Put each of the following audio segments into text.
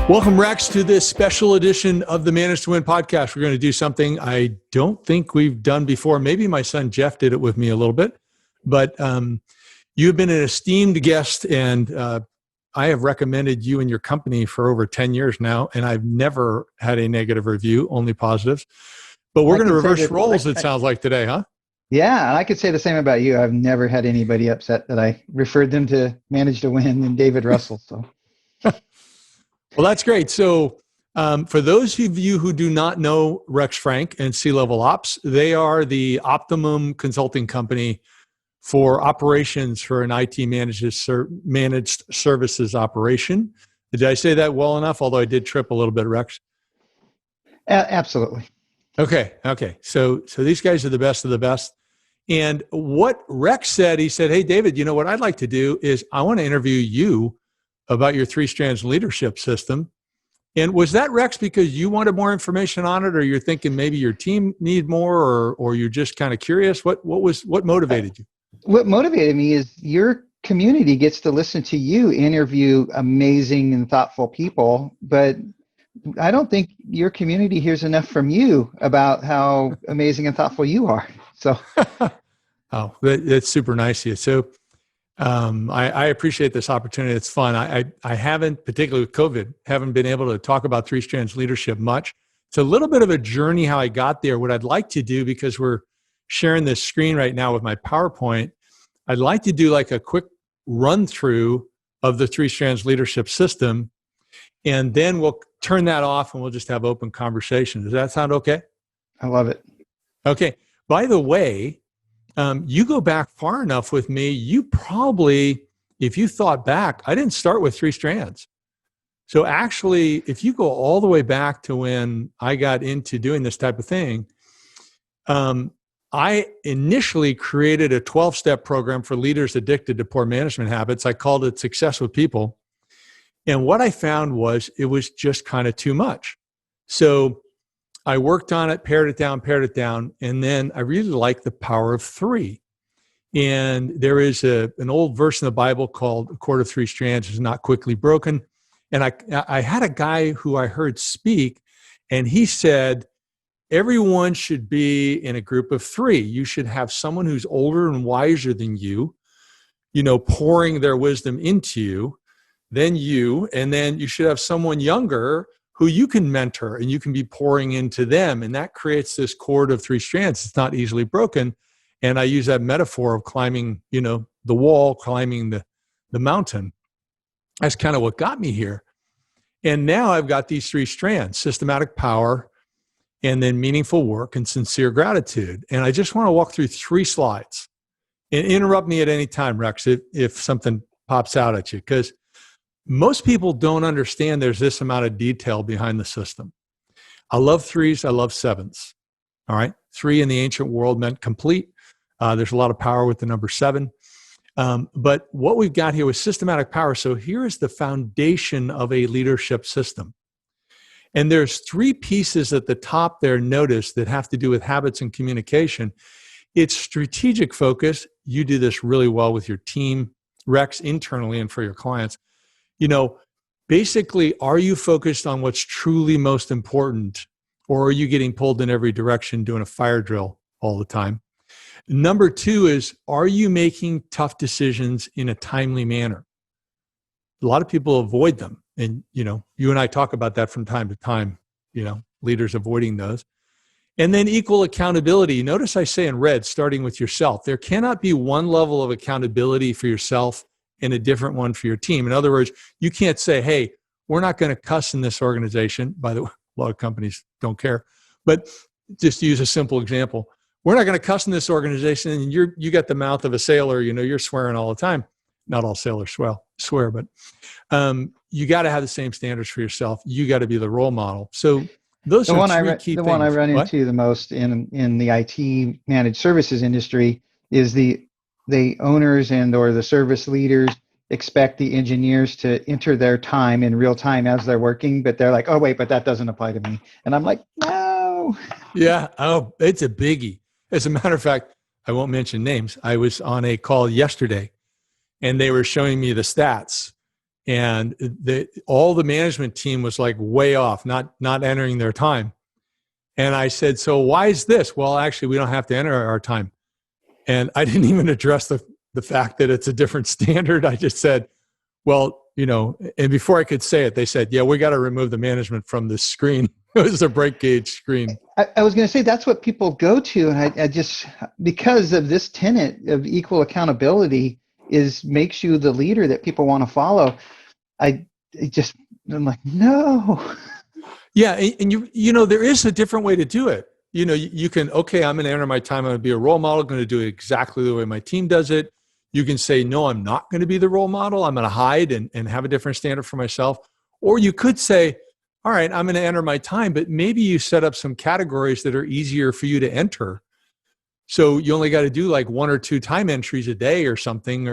Welcome, Rex, to this special edition of the Manage to Win podcast. We're going to do something I don't think we've done before. Maybe my son Jeff did it with me a little bit, but you've been an esteemed guest, and I have recommended you and your company for over 10 years now, and I've never had a negative review, only positives. But we're going to reverse roles, it sounds like, today, huh? Yeah, and I could say the same about you. I've never had anybody upset that I referred them to Manage to Win and David Russell. So. Well, that's great. So for those of you who do not know Rex Frank and C-Level Ops, they are the optimum consulting company for operations for an IT managed services operation. Did I say that well enough? Although I did trip a little bit, Rex. Absolutely. Okay. So these guys are the best of the best. And what Rex said, he said, "Hey, David, you know what I'd like to do is I want to interview you about your 3strands leadership system." And was that, Rex, because you wanted more information on it, or you're thinking maybe your team need more, or you're just kind of curious? What motivated you? What motivated me is your community gets to listen to you interview amazing and thoughtful people, but I don't think your community hears enough from you about how amazing and thoughtful you are. So, oh, that's super nice of you. So, I appreciate this opportunity. It's fun. I haven't, particularly with COVID, haven't been able to talk about 3strands leadership much. It's a little bit of a journey how I got there. What I'd like to do, because we're sharing this screen right now with my PowerPoint, I'd like to do like a quick run through of the 3strands leadership system, and then we'll turn that off and we'll just have open conversation. Does that sound okay? I love it. Okay. By the way, you go back far enough with me, you probably, if you thought back, I didn't start with 3strands. So actually, if you go all the way back to when I got into doing this type of thing, I initially created a 12-step program for leaders addicted to poor management habits. I called it Success with People. And what I found was it was just kind of too much. So I worked on it, pared it down, and then I really liked the power of three. And there is an old verse in the Bible called "A cord of 3 strands is not quickly broken." And I had a guy who I heard speak, and he said, everyone should be in a group of 3. You should have someone who's older and wiser than you, pouring their wisdom into you, then you, and then you should have someone younger who you can mentor and you can be pouring into them. And that creates this cord of 3 strands. It's not easily broken. And I use that metaphor of climbing, the wall, climbing the mountain. That's kind of what got me here. And now I've got these 3 strands: systematic power, and then meaningful work, and sincere gratitude. And I just want to walk through 3 slides. And interrupt me at any time, Rex, if something pops out at you, because most people don't understand there's this amount of detail behind the system. I love 3s. I love 7s. All right. 3 in the ancient world meant complete. There's a lot of power with the number 7. But what we've got here was systematic power. So here is the foundation of a leadership system. And there's 3 pieces at the top there, notice, that have to do with habits and communication. It's strategic focus. You do this really well with your team, Rex, internally and for your clients. Basically, are you focused on what's truly most important, or are you getting pulled in every direction doing a fire drill all the time? Number 2 is, are you making tough decisions in a timely manner? A lot of people avoid them. And, you and I talk about that from time to time, leaders avoiding those. And then equal accountability. Notice I say in red, starting with yourself. There cannot be one level of accountability for yourself and a different one for your team. In other words, you can't say, hey, we're not going to cuss in this organization. By the way, a lot of companies don't care. But just to use a simple example, we're not going to cuss in this organization, and you got the mouth of a sailor, you're swearing all the time. Not all sailors swear, but you got to have the same standards for yourself. You got to be the role model. So those are 3 key things. The one I run into the most in the IT managed services industry is the owners and or the service leaders expect the engineers to enter their time in real time as they're working, but they're like, oh, wait, but that doesn't apply to me. And I'm like, no. Yeah. Oh, it's a biggie. As a matter of fact, I won't mention names. I was on a call yesterday and they were showing me the stats. and all the management team was like way off, not entering their time. And I said, so why is this? Well, actually, we don't have to enter our time. And I didn't even address the fact that it's a different standard. I just said, well, and before I could say it, they said, yeah, we got to remove the management from this screen. It was a break gauge screen. I was going to say that's what people go to. And I just, because of this tenet of equal accountability makes you the leader that people want to follow. I'm like, no. Yeah. And there is a different way to do it. You can, okay, I'm going to enter my time. I'm going to be a role model. I'm going to do it exactly the way my team does it. You can say, no, I'm not going to be the role model. I'm going to hide and have a different standard for myself. Or you could say, all right, I'm going to enter my time, but maybe you set up some categories that are easier for you to enter. So you only got to do like 1 or 2 time entries a day or something.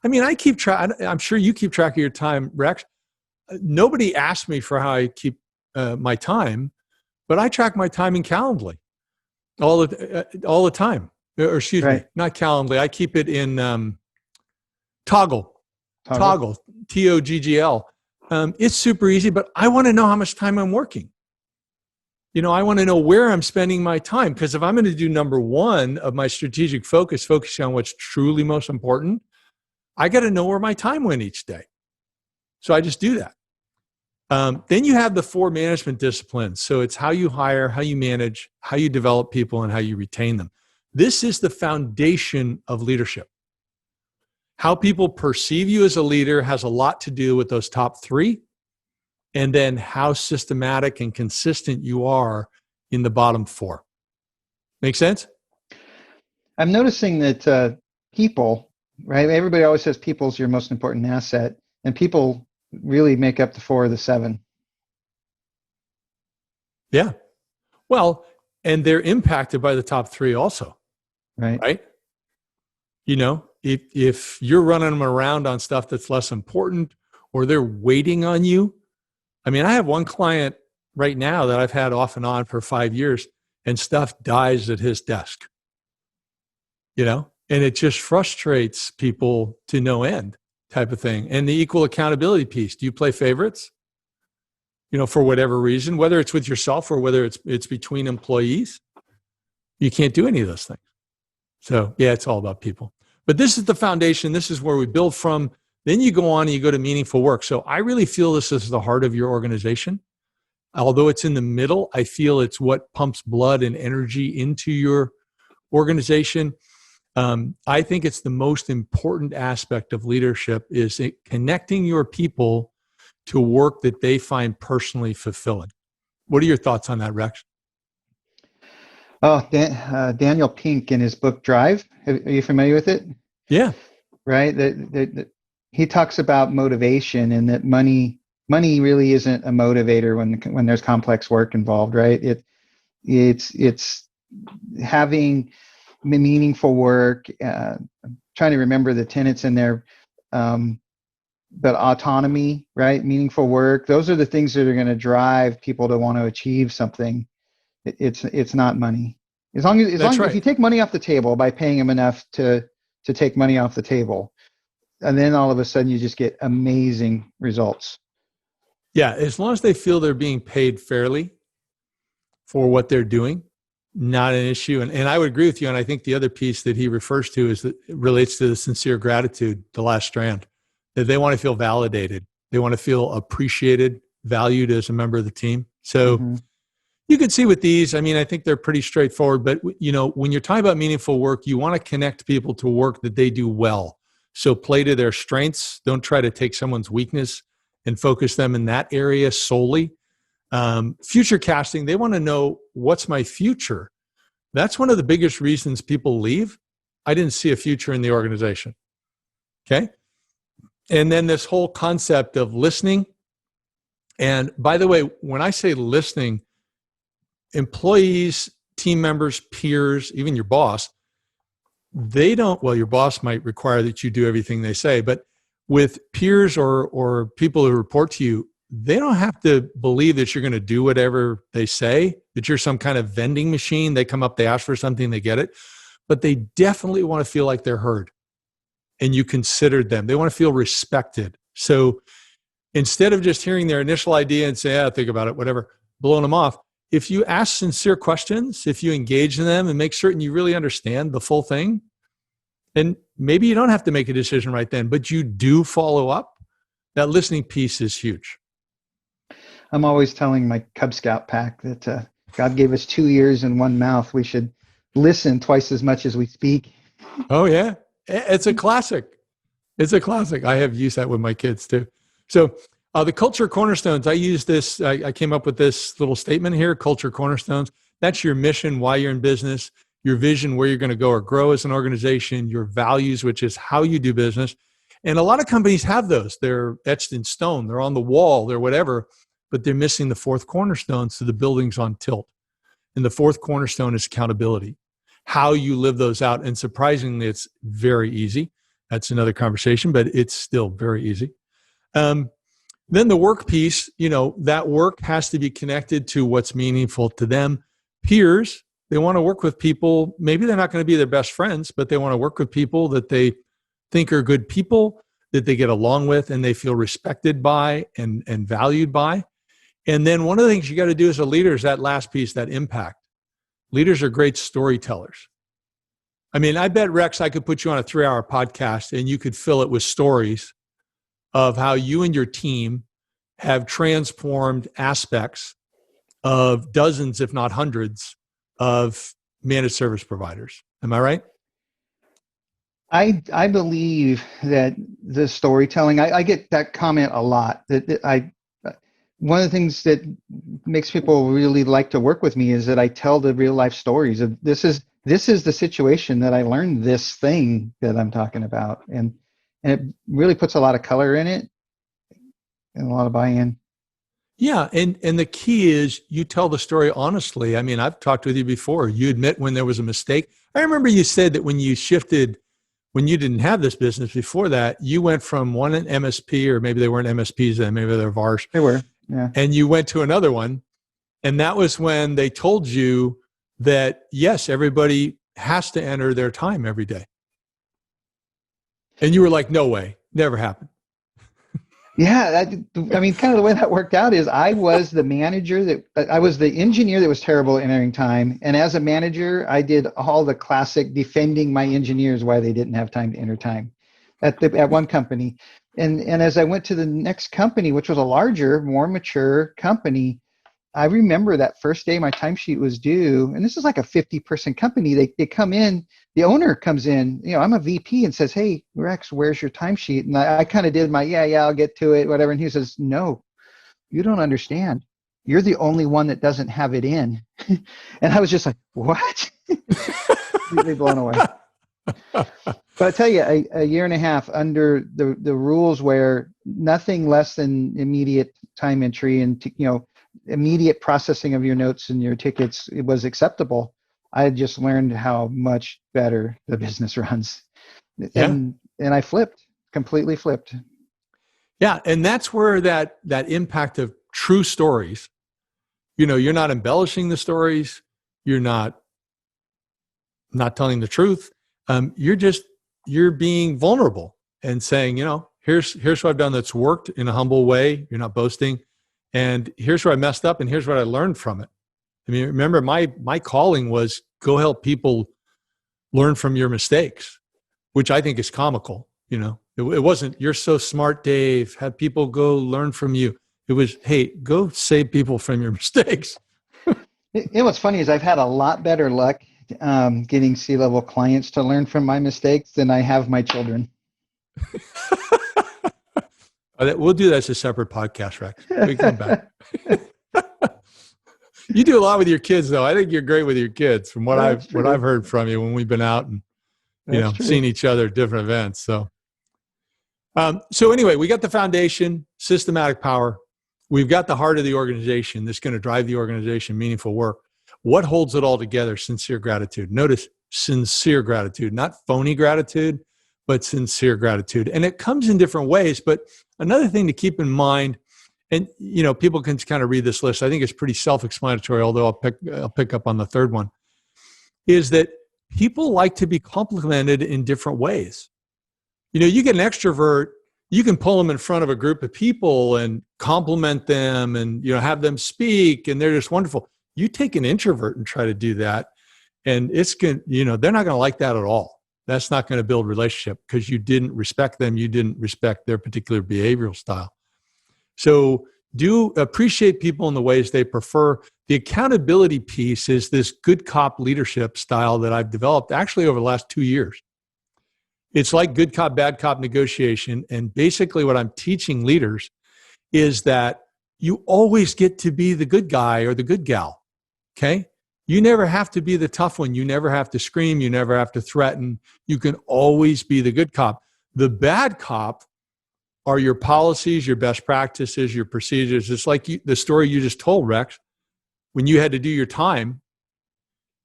I keep track. I'm sure you keep track of your time, Rex. Nobody asked me for how I keep my time, but I track my time in Calendly all the time. Or excuse me, not Calendly. I keep it in Toggl, Toggl. It's super easy, but I want to know how much time I'm working. I want to know where I'm spending my time, because if I'm going to do number 1 of my strategic focusing on what's truly most important, I got to know where my time went each day. So I just do that. Then you have the 4 management disciplines. So it's how you hire, how you manage, how you develop people, and how you retain them. This is the foundation of leadership. How people perceive you as a leader has a lot to do with those top 3. And then how systematic and consistent you are in the bottom 4. Make sense? I'm noticing that people, right? Everybody always says people's your most important asset, and people really make up the 4 of the 7. Yeah. Well, and they're impacted by the top 3 also. Right? If you're running them around on stuff that's less important, or they're waiting on you. I have one client right now that I've had off and on for 5 years, and stuff dies at his desk. And it just frustrates people to no end, type of thing. And the equal accountability piece. Do you play favorites? For whatever reason, whether it's with yourself or whether it's between employees, you can't do any of those things. So yeah, it's all about people. But this is the foundation. This is where we build from. Then you go on and you go to meaningful work. So I really feel this is the heart of your organization. Although it's in the middle, I feel it's what pumps blood and energy into your organization. I think it's the most important aspect of leadership is connecting your people to work that they find personally fulfilling. What are your thoughts on that, Rex? Oh, Daniel Pink in his book Drive. Are you familiar with it? Yeah. Right. He talks about motivation, and that money really isn't a motivator when there's complex work involved. Right. It's having meaningful work. I'm trying to remember the tenets in there. But autonomy, right? Meaningful work. Those are the things that are going to drive people to want to achieve something. It's not money. As long as if you take money off the table by paying them enough to take money off the table, and then all of a sudden you just get amazing results. Yeah, as long as they feel they're being paid fairly for what they're doing, not an issue. And I would agree with you. And I think the other piece that he refers to is that it relates to the sincere gratitude, the last strand, that they want to feel validated. They want to feel appreciated, valued as a member of the team. So you can see with these, I think they're pretty straightforward, but when you're talking about meaningful work, you want to connect people to work that they do well. So play to their strengths. Don't try to take someone's weakness and focus them in that area solely. Future casting, they want to know, what's my future? That's one of the biggest reasons people leave. I didn't see a future in the organization. Okay. And then this whole concept of listening. And by the way, when I say listening, employees, team members, peers, even your boss, your boss might require that you do everything they say, but with peers or people who report to you, they don't have to believe that you're going to do whatever they say, that you're some kind of vending machine. They come up, they ask for something, they get it, but they definitely want to feel like they're heard and you considered them. They want to feel respected. So instead of just hearing their initial idea and say, yeah, think about it, whatever, blowing them off. If you ask sincere questions, if you engage in them and make certain you really understand the full thing, then maybe you don't have to make a decision right then, but you do follow up. That listening piece is huge. I'm always telling my Cub Scout pack that God gave us 2 ears and 1 mouth. We should listen twice as much as we speak. Oh, yeah. It's a classic. It's a classic. I have used that with my kids too. So the culture cornerstones, I use this. I came up with this little statement here, culture cornerstones. That's your mission, why you're in business, your vision, where you're going to go or grow as an organization, your values, which is how you do business. And a lot of companies have those. They're etched in stone. They're on the wall. They're whatever, but they're missing the fourth cornerstone. So the building's on tilt. And the fourth cornerstone is accountability, how you live those out. And surprisingly, it's very easy. That's another conversation, but it's still very easy. Then the work piece, that work has to be connected to what's meaningful to them. Peers, they want to work with people. Maybe they're not going to be their best friends, but they want to work with people that they think are good people, that they get along with and they feel respected by and valued by. And then one of the things you got to do as a leader is that last piece, that impact. Leaders are great storytellers. I mean, I bet, Rex, I could put you on a 3-hour podcast and you could fill it with stories of how you and your team have transformed aspects of dozens, if not hundreds, of managed service providers. Am I right? I believe that the storytelling, I get that comment a lot. One of the things that makes people really like to work with me is that I tell the real life stories of this is the situation that I learned this thing that I'm talking about. And it really puts a lot of color in it and a lot of buy-in. Yeah. And the key is you tell the story honestly. I mean, I've talked with you before. You admit when there was a mistake. I remember you said that when you shifted, when you didn't have this business before that, you went from one MSP, or maybe they weren't MSPs then, maybe they're VARs. They were, yeah. And you went to another one. And that was when they told you that, yes, everybody has to enter their time every day. And you were like, no way, never happened. Yeah, I mean, kind of the way that worked out is I was the manager I was the engineer that was terrible at entering time. And as a manager, I did all the classic defending my engineers why they didn't have time to enter time at one company. And as I went to the next company, which was a larger, more mature company, I remember that first day my timesheet was due, and this is like a 50-person company. They come in, the owner comes in, I'm a VP, and says, "Hey, Rex, where's your timesheet?" And I kind of did my, yeah, I'll get to it, whatever. And he says, "No, you don't understand. You're the only one that doesn't have it in." And I was just like, what? Completely blown away. But I tell you, a year and a half under the rules where nothing less than immediate time entry and, immediate processing of your notes and your tickets, it was acceptable. I just learned how much better the business runs. And I completely flipped. Yeah. And that's where that impact of true stories, you're not embellishing the stories. You're not telling the truth. You're being vulnerable and saying, here's what I've done that's worked in a humble way. You're not boasting. And here's where I messed up, and here's what I learned from it. I mean, remember, my calling was go help people learn from your mistakes, which I think is comical. It wasn't, "You're so smart, Dave. Have people go learn from you." It was, "Hey, go save people from your mistakes." What's funny is I've had a lot better luck getting C-level clients to learn from my mistakes than I have my children. We'll do that as a separate podcast, Rex. We come back. You do a lot with your kids, though. I think you're great with your kids, from what I've heard from you when we've been out and seen each other at different events. So anyway, we got the foundation, systematic power. We've got the heart of the organization that's going to drive the organization, meaningful work. What holds it all together? Sincere gratitude. Notice sincere gratitude, not phony gratitude, but sincere gratitude. And it comes in different ways. But another thing to keep in mind, and people can kind of read this list. I think it's pretty self-explanatory, although I'll pick up on the third one, is that people like to be complimented in different ways. You get an extrovert, you can pull them in front of a group of people and compliment them and, have them speak, and they're just wonderful. You take an introvert and try to do that, and it's going, they're not going to like that at all. That's not going to build relationship because you didn't respect them. You didn't respect their particular behavioral style. So do appreciate people in the ways they prefer. The accountability piece is this good cop leadership style that I've developed actually over the last 2 years. It's like good cop, bad cop negotiation. And basically what I'm teaching leaders is that you always get to be the good guy or the good gal, okay? You never have to be the tough one. You never have to scream. You never have to threaten. You can always be the good cop. The bad cop are your policies, your best practices, your procedures. It's like the story you just told, Rex. When you had to do your time,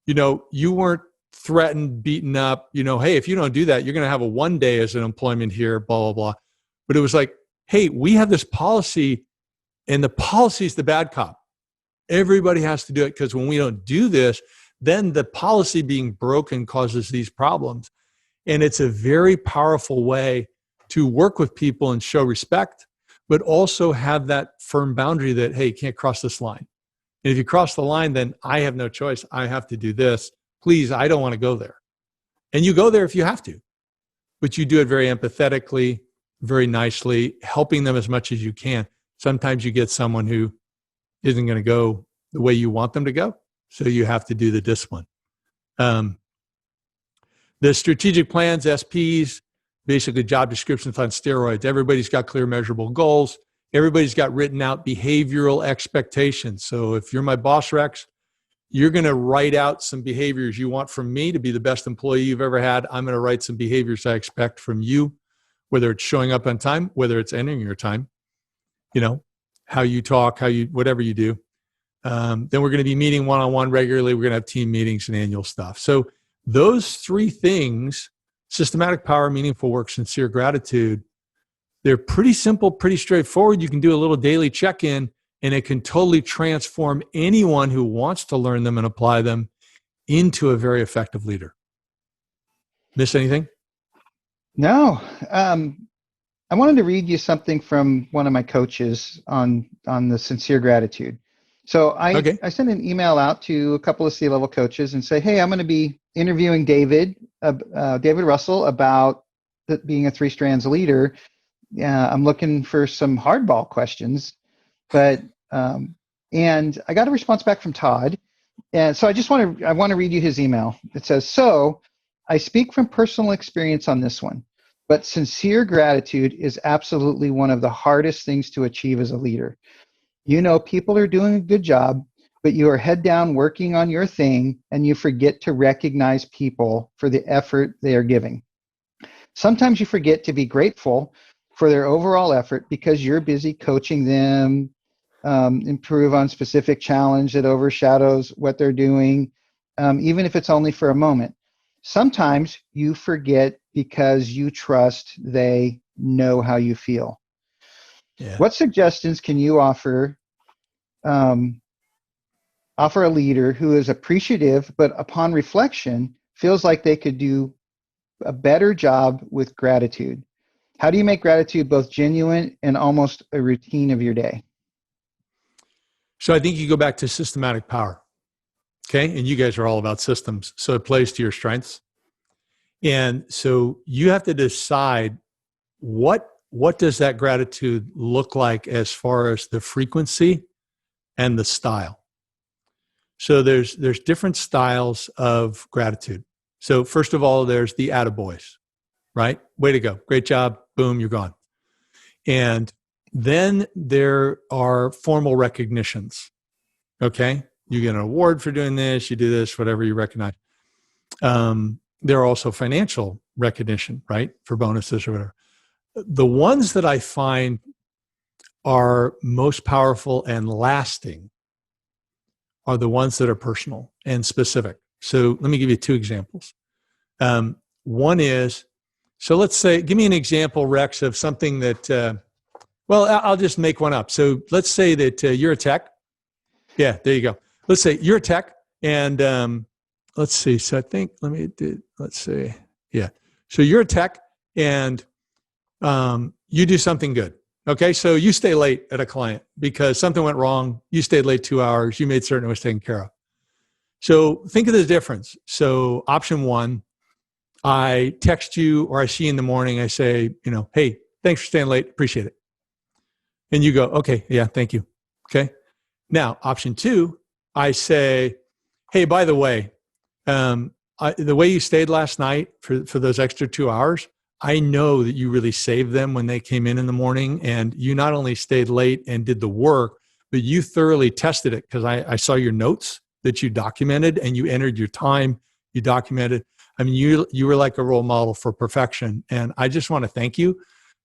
you weren't threatened, beaten up, hey, if you don't do that, you're going to have a 1 day as an employment here, blah, blah, blah. But it was like, hey, we have this policy, and the policy is the bad cop. Everybody has to do it, because when we don't do this, then the policy being broken causes these problems. And it's a very powerful way to work with people and show respect, but also have that firm boundary that, hey, you can't cross this line. And if you cross the line, then I have no choice. I have to do this. Please, I don't want to go there. And you go there if you have to, but you do it very empathetically, very nicely, helping them as much as you can. Sometimes you get someone who isn't going to go the way you want them to go, so you have to do the discipline. The strategic plans, SPs, basically job descriptions on steroids. Everybody's got clear, measurable goals. Everybody's got written out behavioral expectations. So if you're my boss, Rex, you're going to write out some behaviors you want from me to be the best employee you've ever had. I'm going to write some behaviors I expect from you, whether it's showing up on time, whether it's ending your time, how you talk, whatever you do. Then we're going to be meeting one-on-one regularly. We're going to have team meetings and annual stuff. So those three things, systematic power, meaningful work, sincere gratitude, they're pretty simple, pretty straightforward. You can do a little daily check-in, and it can totally transform anyone who wants to learn them and apply them into a very effective leader. Miss anything? No. I wanted to read you something from one of my coaches on the sincere gratitude. So I sent an email out to a couple of C-level coaches and say, hey, I'm going to be interviewing David Russell about being a 3strands leader. I'm looking for some hardball questions, but and I got a response back from Todd, and so I want to read you his email. It says, so I speak from personal experience on this one, but sincere gratitude is absolutely one of the hardest things to achieve as a leader. People are doing a good job, but you are head down working on your thing, and you forget to recognize people for the effort they are giving. Sometimes you forget to be grateful for their overall effort because you're busy coaching them, improve on specific challenge that overshadows what they're doing, even if it's only for a moment. Sometimes you forget because you trust they know how you feel. Yeah. What suggestions can you offer a leader who is appreciative, but upon reflection, feels like they could do a better job with gratitude? How do you make gratitude both genuine and almost a routine of your day? So I think you go back to systematic power. Okay. And you guys are all about systems. So it plays to your strengths. And so you have to decide what does that gratitude look like as far as the frequency and the style. So there's different styles of gratitude. So first of all, there's the attaboys, right? Way to go. Great job. Boom, you're gone. And then there are formal recognitions. Okay. You get an award for doing this, you do this, whatever you recognize. There are also financial recognition, right? For bonuses or whatever. The ones that I find are most powerful and lasting are the ones that are personal and specific. So let me give you two examples. One is, so let's say, give me an example, Rex, of something that, I'll just make one up. So let's say that you're a tech. Yeah, there you go. Let's say you're a tech, and let's see. So I think, let's see. Yeah. So you're a tech, and you do something good. Okay. So you stay late at a client because something went wrong. You stayed late 2 hours. You made certain it was taken care of. So think of the difference. So option one, I text you or I see you in the morning. I say, hey, thanks for staying late. Appreciate it. And you go, okay, yeah, thank you. Okay. Now, option two, I say, hey, by the way, the way you stayed last night for those extra 2 hours, I know that you really saved them when they came in the morning. And you not only stayed late and did the work, but you thoroughly tested it because I saw your notes that you documented and you entered your time, you documented. I mean, you were like a role model for perfection. And I just want to thank you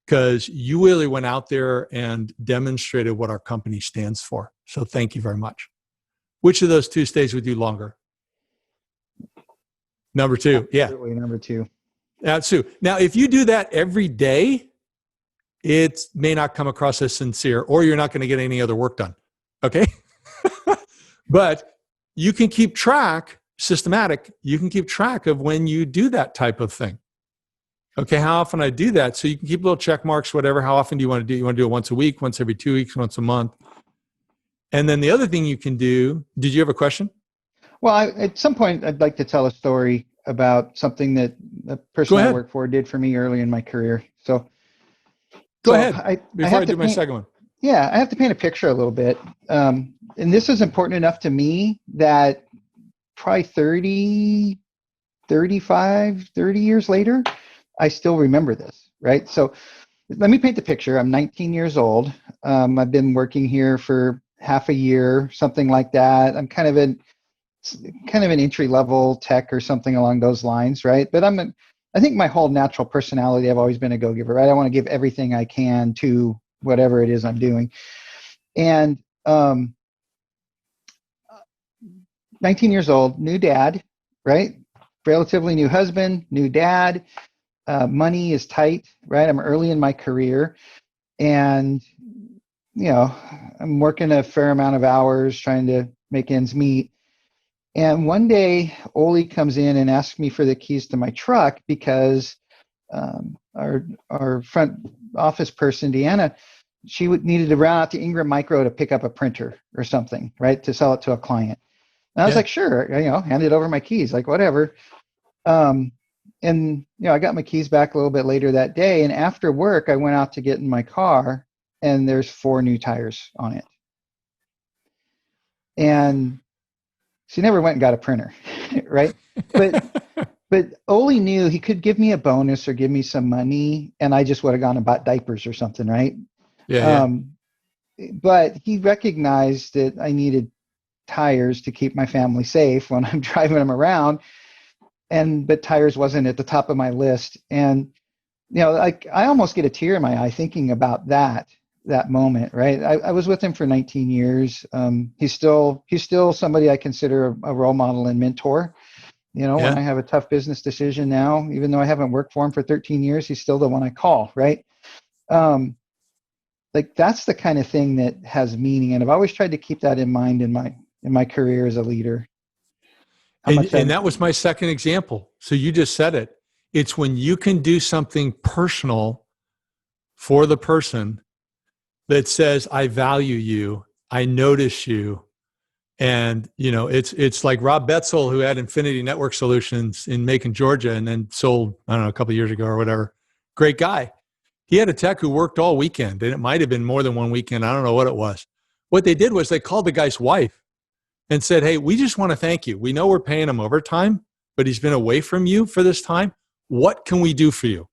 because you really went out there and demonstrated what our company stands for. So thank you very much. Which of those two stays with you longer? Number two. Absolutely, yeah. Number two. That's two. Now, if you do that every day, it may not come across as sincere or you're not going to get any other work done. Okay. But you can keep track, systematic, you can keep track of when you do that type of thing. Okay, how often I do that? So you can keep little check marks, whatever. How often do you want to do it? You want to do it once a week, once every 2 weeks, once a month? And then the other thing you can do, did you have a question? Well, at some point, I'd like to tell a story about something that the person I work for did for me early in my career. So go ahead, before I do my second one. Yeah, I have to paint a picture a little bit. And this is important enough to me that probably 30 years later, I still remember this, right? So let me paint the picture. I'm 19 years old. I've been working here for half a year, something like that. I'm kind of an entry-level tech or something along those lines, right? But I think my whole natural personality, I've always been a go-giver, right? I want to give everything I can to whatever it is I'm doing. And 19 years old, new dad, right? Relatively new husband, new dad. Money is tight, right? I'm early in my career and, I'm working a fair amount of hours trying to make ends meet. And one day, Oli comes in and asks me for the keys to my truck because our front office person, Deanna, she needed to run out to Ingram Micro to pick up a printer or something, right, to sell it to a client. And I was like, sure, handed over my keys, like whatever. And, I got my keys back a little bit later that day. And after work, I went out to get in my car and there's 4 new tires on it. And she never went and got a printer, right? But Oli knew he could give me a bonus or give me some money and I just would have gone and bought diapers or something, right? Yeah. But he recognized that I needed tires to keep my family safe when I'm driving them around. But tires wasn't at the top of my list. And, I almost get a tear in my eye thinking about that moment, right? I was with him for 19 years. He's still somebody I consider a role model and mentor. When I have a tough business decision now, even though I haven't worked for him for 13 years, he's still the one I call, right? Like that's the kind of thing that has meaning. And I've always tried to keep that in mind in my career as a leader. And that was my second example. So you just said it. It's when you can do something personal for the person that says, I value you, I notice you. And, it's like Rob Betzel, who had Infinity Network Solutions in Macon, Georgia, and then sold, I don't know, a couple of years ago or whatever. Great guy. He had a tech who worked all weekend, and it might have been more than one weekend. I don't know what it was. What they did was they called the guy's wife and said, hey, we just want to thank you. We know we're paying him overtime, but he's been away from you for this time. What can we do for you?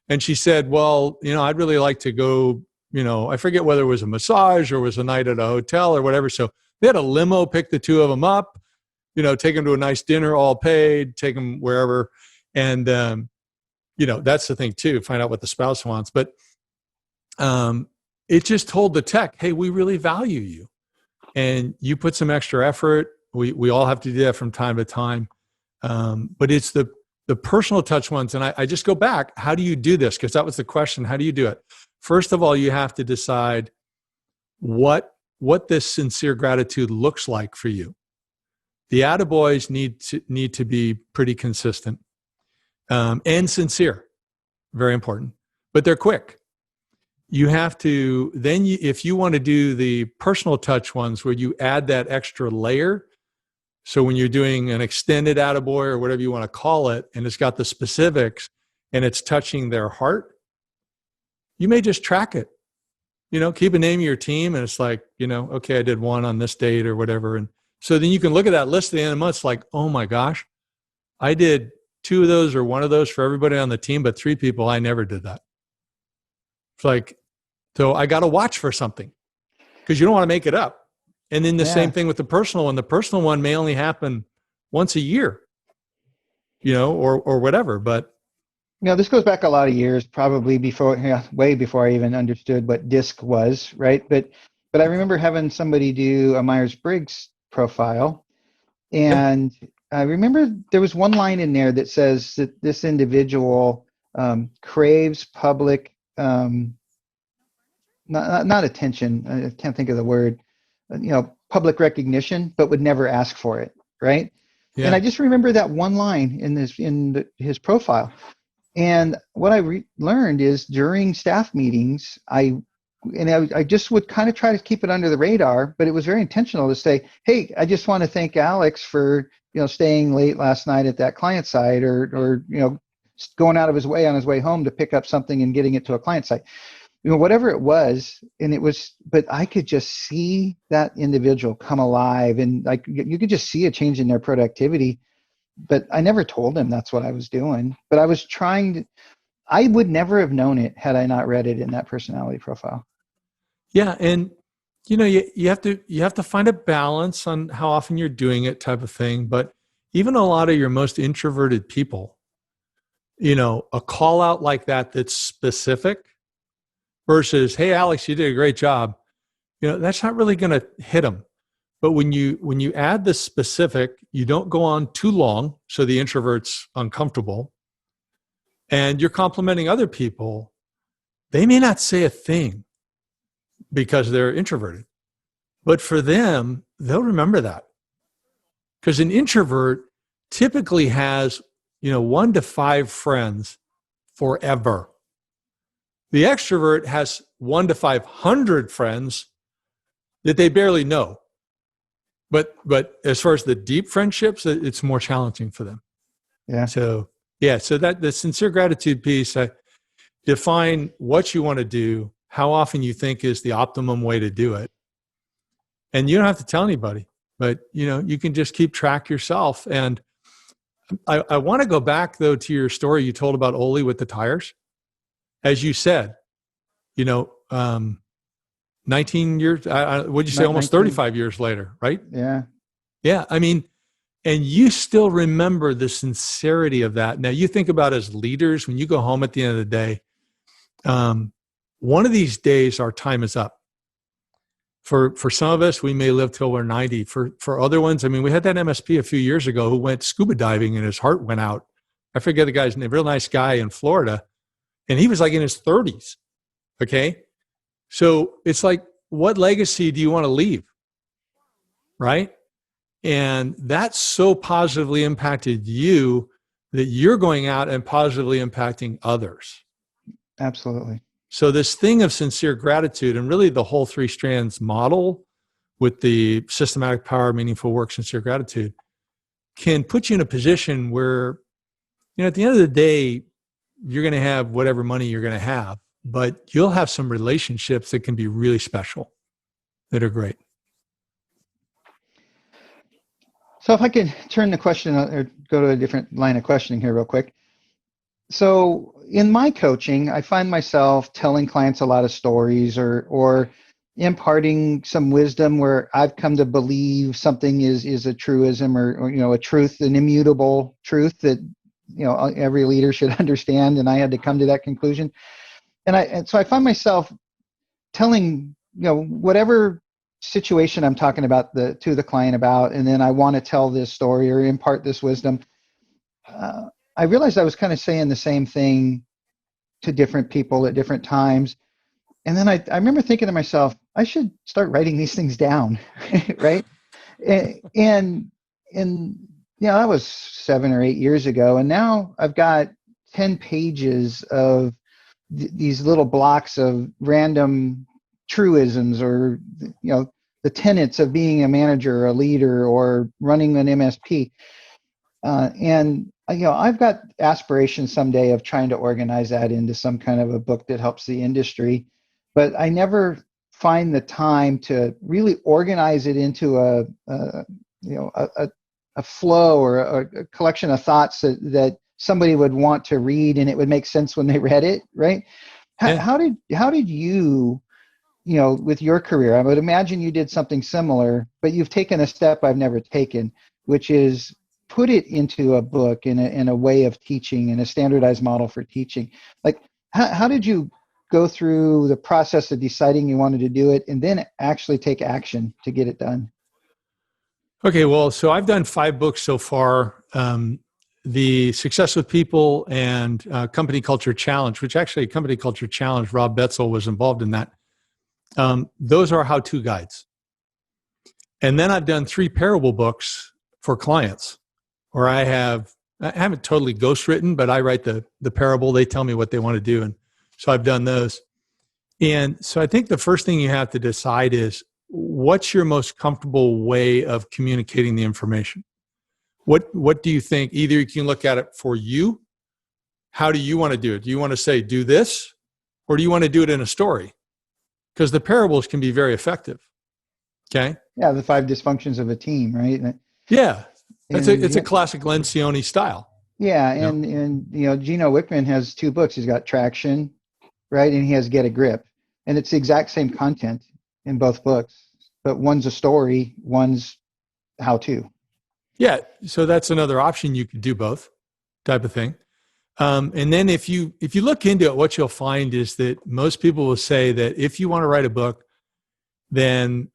And she said, well, I'd really like to go, I forget whether it was a massage or was a night at a hotel or whatever. So they had a limo, pick the two of them up, take them to a nice dinner, all paid, take them wherever. And, that's the thing too, find out what the spouse wants. But it just told the tech, hey, we really value you. And you put some extra effort. We all have to do that from time to time. But it's the personal touch ones. And I just go back, how do you do this? Because that was the question. How do you do it? First of all, you have to decide what this sincere gratitude looks like for you. The attaboys need to be pretty consistent and sincere. Very important. But they're quick. you have to then if you want to do the personal touch ones where you add that extra layer, so when you're doing an extended attaboy or whatever you want to call it, and it's got the specifics and it's touching their heart, you may just track it. Keep a name of your team, and it's like, okay, I did one on this date or whatever. And so then you can look at that list at the end of the month. It's like, oh my gosh, I did 2 of those or 1 of those for everybody on the team, but 3 people, I never did that. It's like, so I got to watch for something because you don't want to make it up. And then the same thing with the personal one. The personal one may only happen once a year, or whatever. But this goes back a lot of years, probably way before I even understood what DISC was, right? But I remember having somebody do a Myers-Briggs profile, and I remember there was one line in there that says that this individual craves public, not attention. I can't think of the word. Public recognition, but would never ask for it, right? Yeah. And I just remember that one line in his profile. And what I learned is during staff meetings, I just would kind of try to keep it under the radar, but it was very intentional to say, hey, I just want to thank Alex for, staying late last night at that client site or going out of his way on his way home to pick up something and getting it to a client site. Whatever it was, but I could just see that individual come alive, and like you could just see a change in their productivity. But I never told him that's what I was doing. But I was I would never have known it had I not read it in that personality profile. Yeah, and you have to find a balance on how often you're doing it, type of thing. But even a lot of your most introverted people, a call out like that that's specific versus, hey, Alex, you did a great job. That's not really going to hit them. But when you add the specific, you don't go on too long, so the introvert's uncomfortable, and you're complimenting other people, they may not say a thing because they're introverted. But for them, they'll remember that. Because an introvert typically has, 1 to 5 friends forever. The extrovert has 1 to 500 friends that they barely know. But as far as the deep friendships, it's more challenging for them. Yeah. So that the sincere gratitude piece, define what you want to do, how often you think is the optimum way to do it. And you don't have to tell anybody, but you can just keep track yourself. And I want to go back though to your story you told about Oli with the tires. As you said, 19 years, what'd you say, almost 35 years later, right? Yeah. Yeah. I mean, and you still remember the sincerity of that. Now you think about as leaders, when you go home at the end of the day, one of these days our time is up. For some of us, we may live till we're 90. For other ones, I mean, we had that MSP a few years ago who went scuba diving and his heart went out. I forget the guy's name, real nice guy in Florida. And he was like in his 30s. Okay. So it's like, what legacy do you want to leave? Right? And that so positively impacted you that you're going out and positively impacting others. Absolutely. So this thing of sincere gratitude, and really the whole 3 strands model with the systematic power, meaningful work, sincere gratitude, can put you in a position where, at the end of the day, you're going to have whatever money you're going to have, but you'll have some relationships that can be really special, that are great. So if I could turn the question or go to a different line of questioning here real quick. So in my coaching, I find myself telling clients a lot of stories or imparting some wisdom where I've come to believe something is a truism or a truth, an immutable truth that every leader should understand, and I had to come to that conclusion. And so I find myself telling whatever situation I'm talking about to the client about, and then I want to tell this story or impart this wisdom. I realized I was kind of saying the same thing to different people at different times. And then I remember thinking to myself, I should start writing these things down, right? And that was 7 or 8 years ago. And now I've got 10 pages of these little blocks of random truisms, or the tenets of being a manager or a leader or running an MSP. And I've got aspirations someday of trying to organize that into some kind of a book that helps the industry, but I never find the time to really organize it into a flow or a collection of thoughts that somebody would want to read and it would make sense when they read it, right? Yeah. How did you, with your career, I would imagine you did something similar, but you've taken a step I've never taken, which is put it into a book in a way of teaching and a standardized model for teaching. Like, how did you go through the process of deciding you wanted to do it and then actually take action to get it done? Okay, well, so I've done 5 books so far. The Success with People and Company Culture Challenge, which actually Company Culture Challenge, Rob Betzel was involved in that. Those are how-to guides. And then I've done 3 parable books for clients where I haven't totally ghostwritten, but I write the parable. They tell me what they want to do. And so I've done those. And so I think the first thing you have to decide is, what's your most comfortable way of communicating the information? What do you think? Either you can look at it for you. How do you want to do it? Do you want to say, do this? Or do you want to do it in a story? Because the parables can be very effective. Okay? Yeah, the 5 dysfunctions of a team, right? Yeah. It's a classic Lencioni style. Yeah, and Gino Wickman has 2 books. He's got Traction, right? And he has Get a Grip. And it's the exact same content in both books, but one's a story, one's how to. Yeah, so that's another option. You could do both type of thing. And then if you look into it, what you'll find is that most people will say that if you want to write a book, then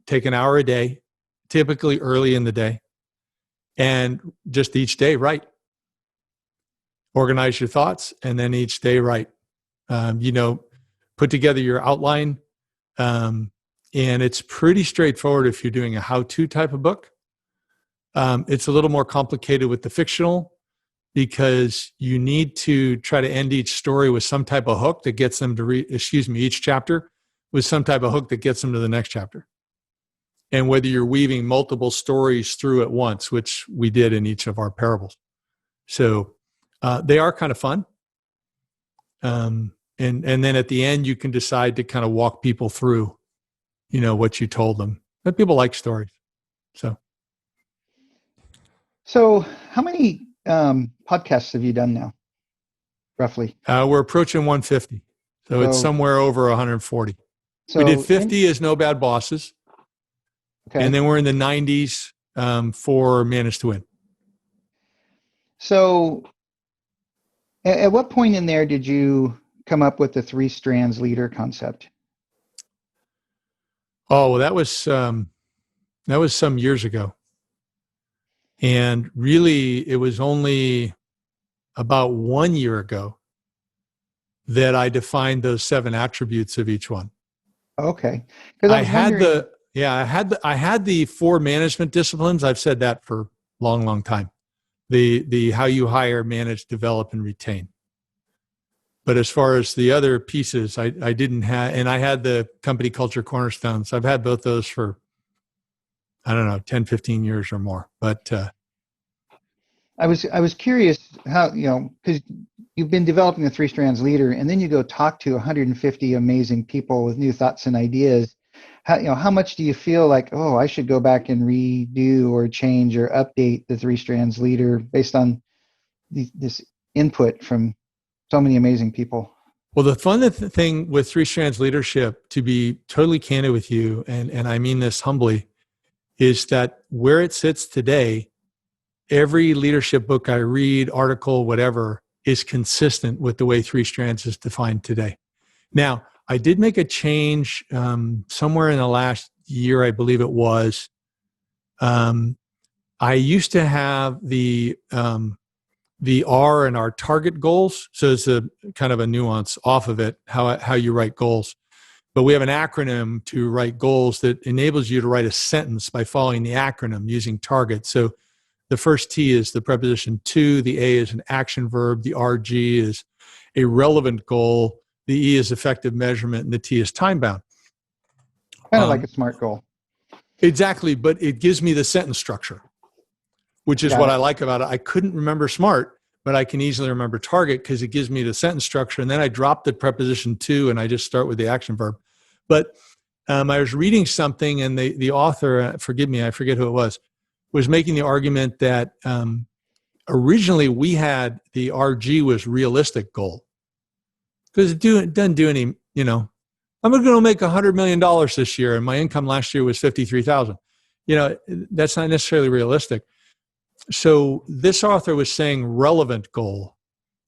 take an hour a day, typically early in the day, and just each day write. Organize your thoughts, and then each day write. Put together your outline, and it's pretty straightforward if you're doing a how-to type of book. It's a little more complicated with the fictional, because you need to try to end each story with some type of hook that gets them to each chapter with some type of hook that gets them to the next chapter. And whether you're weaving multiple stories through at once, which we did in each of our parables. So they are kind of fun. And then at the end, you can decide to kind of walk people through, what you told them. But people like stories. So how many podcasts have you done now, roughly? We're approaching 150. So it's somewhere over 140. So we did 50 as No Bad Bosses. Okay. And then we're in the 90s for Manage to Win. So at what point in there did you come up with the 3 strands leader concept? Oh, well, that was some years ago. And really, it was only about 1 year ago that I defined those 7 attributes of each one. Okay. I had the 4 management disciplines. I've said that for a long, long time. The how you hire, manage, develop, and retain. But as far as the other pieces, I didn't have, and I had the company culture cornerstones. I've had both those for, 10, 15 years or more. But I was curious how, because you've been developing the 3 strands leader, and then you go talk to 150 amazing people with new thoughts and ideas. How much do you feel like, oh, I should go back and redo or change or update the 3 strands leader based on this input from so many amazing people? Well, the fun thing with 3 strands leadership, to be totally candid with you, and I mean this humbly, is that where it sits today, every leadership book I read, article, whatever, is consistent with the way 3 strands is defined today. Now, I did make a change somewhere in the last year, I believe it was. I used to have the R in our target goals. So it's a kind of a nuance off of it, how you write goals. But we have an acronym to write goals that enables you to write a sentence by following the acronym using target. So the first T is the preposition to, the A is an action verb, the RG is a relevant goal, the E is effective measurement, and the T is time bound. Kind of like a SMART goal. Exactly, but it gives me the sentence structure, which is what I like about it. I couldn't remember SMART, but I can easily remember target because it gives me the sentence structure. And then I drop the preposition to, and I just start with the action verb. But I was reading something, and the author, forgive me, I forget who it was making the argument that originally we had the RG was realistic goal because it doesn't do any, I'm going to make $100 million this year, and my income last year was $53,000. That's not necessarily realistic. So this author was saying relevant goal,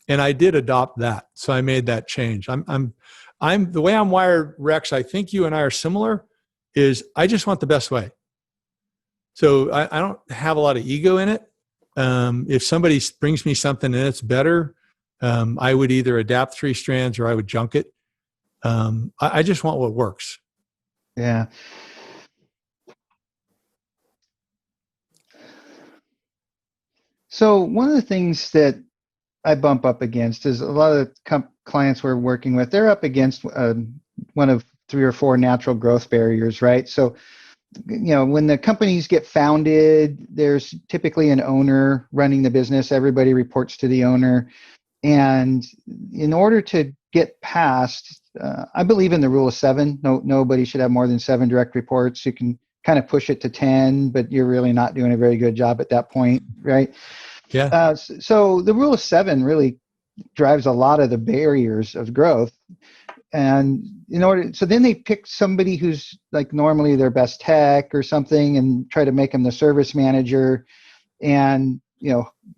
and I did adopt that. So I made that change. I'm the way I'm wired, Rex. I think you and I are similar. Is I just want the best way. So I don't have a lot of ego in it. If somebody brings me something and it's better, I would either adapt 3 strands or I would junk it. I just want what works. Yeah. So one of the things that I bump up against is a lot of the clients we're working with, they're up against one of 3 or 4 natural growth barriers, right? So, when the companies get founded, there's typically an owner running the business. Everybody reports to the owner. And in order to get past, I believe in the rule of 7. Nobody should have more than 7 direct reports. You can kind of push it to 10, but you're really not doing a very good job at that point, right? Yeah. So the rule of 7 really drives a lot of the barriers of growth. And so then they pick somebody who's like normally their best tech or something and try to make them the service manager. And,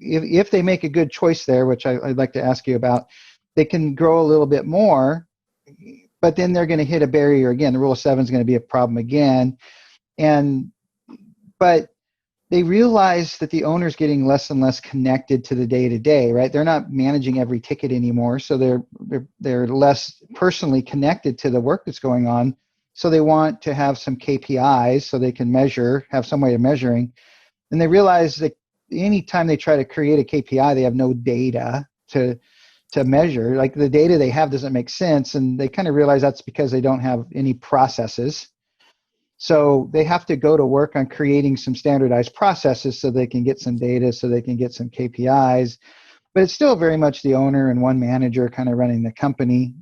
if they make a good choice there, which I'd like to ask you about, they can grow a little bit more, but then they're going to hit a barrier again. The rule of 7 is going to be a problem again. But they realize that the owner's getting less and less connected to the day-to-day, right? They're not managing every ticket anymore, so they're less personally connected to the work that's going on. So they want to have some KPIs so they can have some way of measuring. And they realize that anytime they try to create a KPI, they have no data to measure. Like the data they have doesn't make sense, and they kind of realize that's because they don't have any processes. So they have to go to work on creating some standardized processes so they can get some data, so they can get some KPIs. But it's still very much the owner and one manager kind of running the company,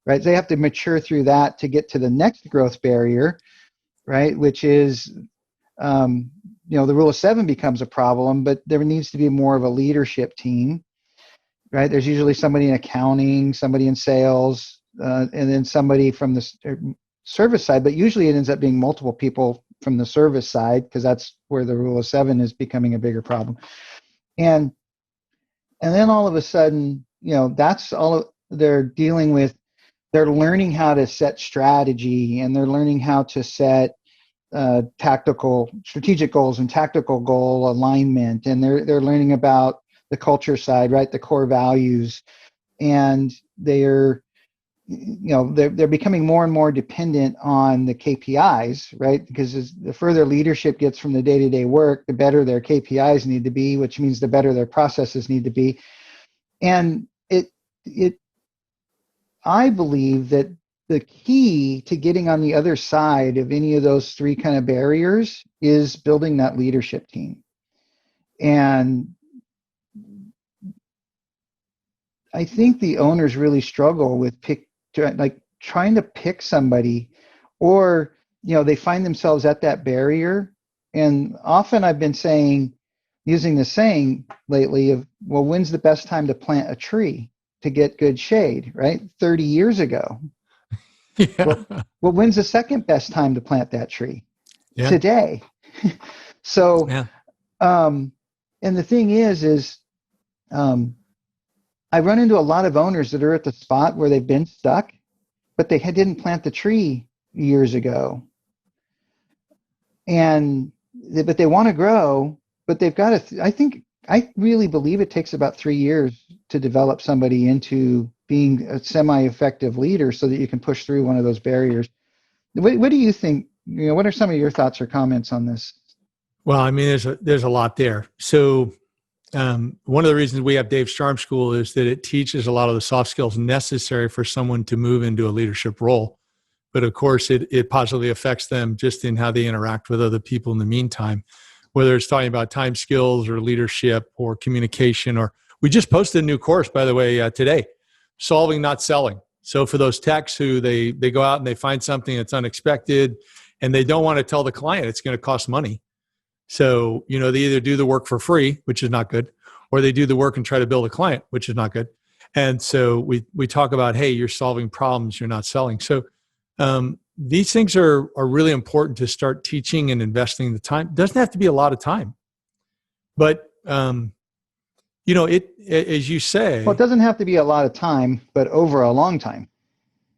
right? They have to mature through that to get to the next growth barrier, right? Which is, the rule of 7 becomes a problem, but there needs to be more of a leadership team, right? There's usually somebody in accounting, somebody in sales, and then somebody from the service side, but usually it ends up being multiple people from the service side because that's where the rule of 7 is becoming a bigger problem. And then all of a sudden, that's all they're dealing with. They're learning how to set strategy, and they're learning how to set strategic goals and tactical goal alignment, and they're learning about the culture side, right? The core values, and they're becoming more and more dependent on the KPIs, right? Because the further leadership gets from the day-to-day work, the better their KPIs need to be, which means the better their processes need to be. And I believe that the key to getting on the other side of any of those 3 kind of barriers is building that leadership team. And I think the owners really struggle with trying to pick somebody, or they find themselves at that barrier. And often I've been using the saying lately of, well, when's the best time to plant a tree to get good shade, right? 30 years ago. Yeah. Well, when's the second best time to plant that tree? Yeah. Today. So, yeah. And the thing is I run into a lot of owners that are at the spot where they've been stuck, but they didn't plant the tree years ago. But they want to grow, but they've got to, I really believe it takes about 3 years to develop somebody into being a semi-effective leader so that you can push through one of those barriers. What do you think? What are some of your thoughts or comments on this? Well, I mean, there's a lot there. So one of the reasons we have Dave's Charm School is that it teaches a lot of the soft skills necessary for someone to move into a leadership role. But of course, it positively affects them just in how they interact with other people in the meantime, whether it's talking about time skills or leadership or communication. Or we just posted a new course, by the way, today, Solving, Not Selling. So for those techs who they go out and they find something that's unexpected and they don't want to tell the client it's going to cost money. So, they either do the work for free, which is not good, or they do the work and try to build a client, which is not good. And so we talk about, hey, you're solving problems, you're not selling. So these things are really important to start teaching and investing the time. It doesn't have to be a lot of time, but as you say, well, it doesn't have to be a lot of time, but over a long time.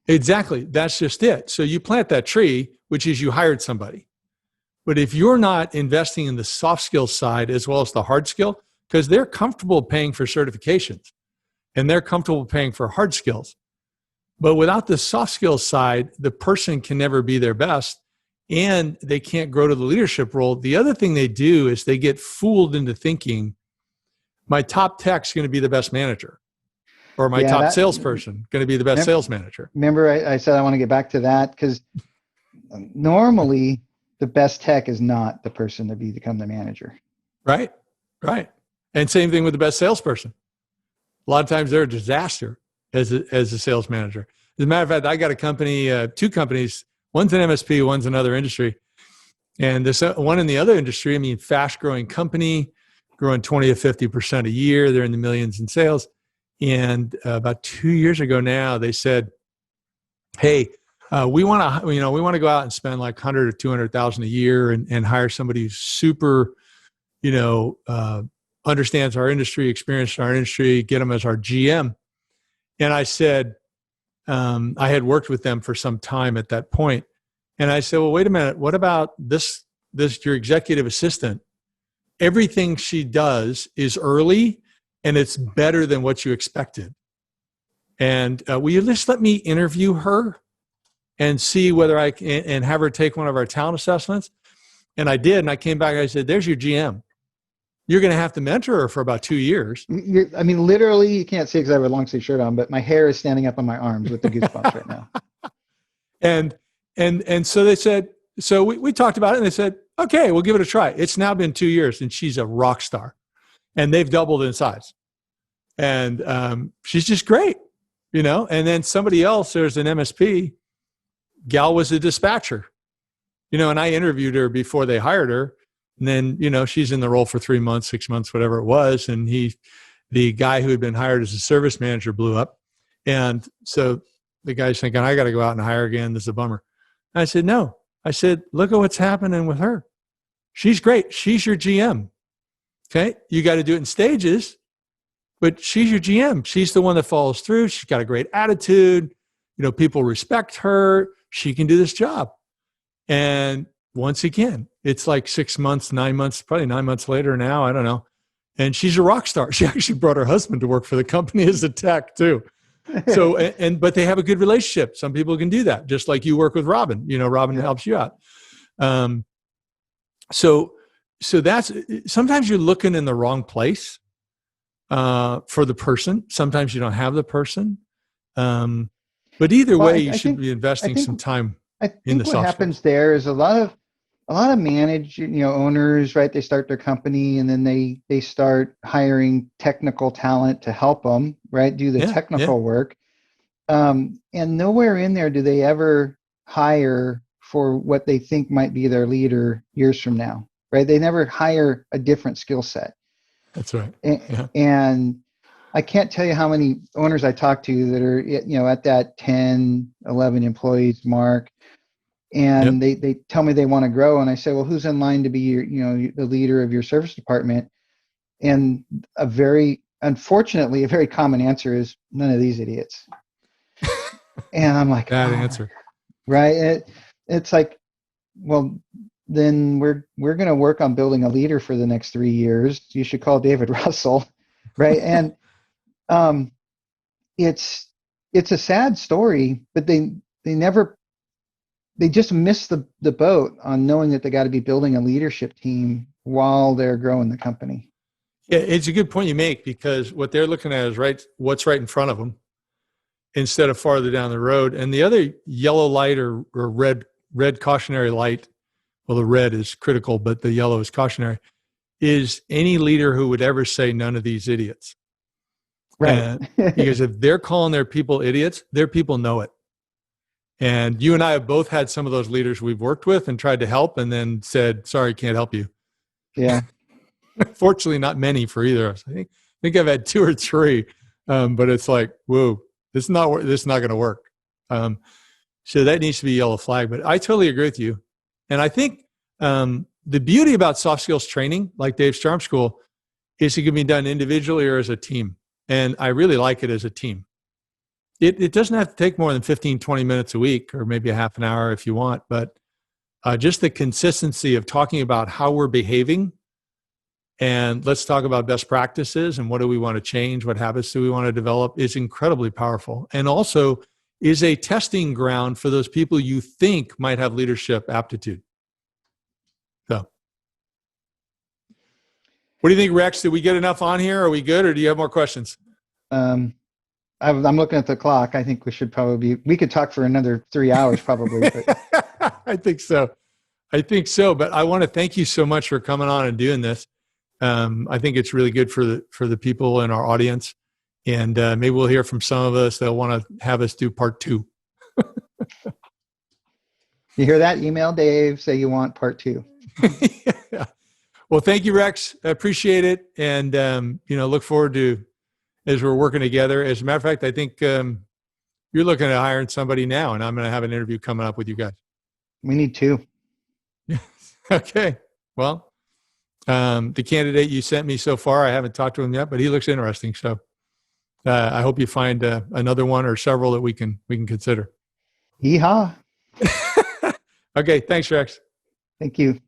Exactly. That's just it. So you plant that tree, which is you hired somebody. But if you're not investing in the soft skills side as well as the hard skill, because they're comfortable paying for certifications and they're comfortable paying for hard skills. But without the soft skills side, the person can never be their best and they can't grow to the leadership role. The other thing they do is they get fooled into thinking, my top tech's going to be the best manager, or my top salesperson going to be the best sales manager. Remember, I said I want to get back to that because normally the best tech is not the person to become the manager. Right. And same thing with the best salesperson. A lot of times they're a disaster as a sales manager. As a matter of fact, I got a company, two companies, one's an MSP, one's another industry. And this one in the other industry, fast growing company, growing 20 to 50% a year. They're in the millions in sales. And about 2 years ago now, they said, hey, we want to go out and spend like 100 or 200,000 a year and hire somebody who's super, understands our industry, experienced in our industry, get them as our GM. And I said, I had worked with them for some time at that point. And I said, well, wait a minute. What about this, your executive assistant? Everything she does is early and it's better than what you expected. And will you just let me interview her and see whether I can, and have her take one of our talent assessments? And I did. And I came back and I said, there's your GM. You're going to have to mentor her for about 2 years. Literally, you can't see because I have a long sleeve shirt on, but my hair is standing up on my arms with the goosebumps right now. And so they said, so we talked about it and they said, okay, we'll give it a try. It's now been 2 years and she's a rock star and they've doubled in size. And she's just great, and then somebody else, there's an MSP, gal was a dispatcher, and I interviewed her before they hired her. And then, she's in the role for 3 months, 6 months, whatever it was. And the guy who had been hired as a service manager blew up. And so the guy's thinking, I got to go out and hire again. This is a bummer. And I said, no. I said, look at what's happening with her. She's great. She's your GM. Okay. You got to do it in stages, but she's your GM. She's the one that follows through. She's got a great attitude. People respect her. She can do this job. And once again, it's like 6 months, 9 months, probably 9 months later now, I don't know. And she's a rock star. She actually brought her husband to work for the company as a tech too. So, but they have a good relationship. Some people can do that, just like you work with Robin. Robin helps you out. So that's, sometimes you're looking in the wrong place for the person. Sometimes you don't have the person. But either way, you should be investing some time in the soft skills. What happens there is a lot of owners, right? They start their company and then they start hiring technical talent to help them, right? Do the technical work. And nowhere in there do they ever hire for what they think might be their leader years from now, right? They never hire a different skill set. That's right. And I can't tell you how many owners I talk to that are, at that 10, 11 employees mark. And they tell me they want to grow. And I say, well, who's in line to be your, the leader of your service department? And unfortunately, a very common answer is none of these idiots. And I'm like, bad answer. Right. It's like, well, then we're going to work on building a leader for the next 3 years. You should call David Russell. Right. And it's a sad story, but they just miss the boat on knowing that they got to be building a leadership team while they're growing the company. Yeah, it's a good point you make, because what they're looking at is what's right in front of them instead of farther down the road. And the other yellow light or red cautionary light, well, the red is critical, but the yellow is cautionary, is any leader who would ever say none of these idiots. Right. Because if they're calling their people idiots, their people know it. And you and I have both had some of those leaders we've worked with and tried to help and then said, sorry, can't help you. Yeah. Fortunately, not many for either of us. I think I've had 2 or 3, but it's like, whoa, this is not going to work. So that needs to be a yellow flag. But I totally agree with you. And I think the beauty about soft skills training, like Dave Strump School, is it can be done individually or as a team. And I really like it as a team. It doesn't have to take more than 15, 20 minutes a week, or maybe a half an hour if you want. But just the consistency of talking about how we're behaving, and let's talk about best practices and what do we want to change, what habits do we want to develop, is incredibly powerful. And also is a testing ground for those people you think might have leadership aptitude. So what do you think, Rex? Did we get enough on here? Are we good, or do you have more questions? I'm looking at the clock. I think we could talk for another 3 hours probably. But. I think so. But I want to thank you so much for coming on and doing this. I think it's really good for the people in our audience. And maybe we'll hear from some of us that'll want to have us do part 2. You hear that? Email Dave, say you want part 2. Yeah. Well, thank you, Rex. I appreciate it. And, look forward to, as we're working together. As a matter of fact, I think you're looking at hiring somebody now, and I'm going to have an interview coming up with you guys. We need 2. Okay. Well, the candidate you sent me so far, I haven't talked to him yet, but he looks interesting. So I hope you find another one or several that we can consider. Yeehaw. Okay. Thanks, Rex. Thank you.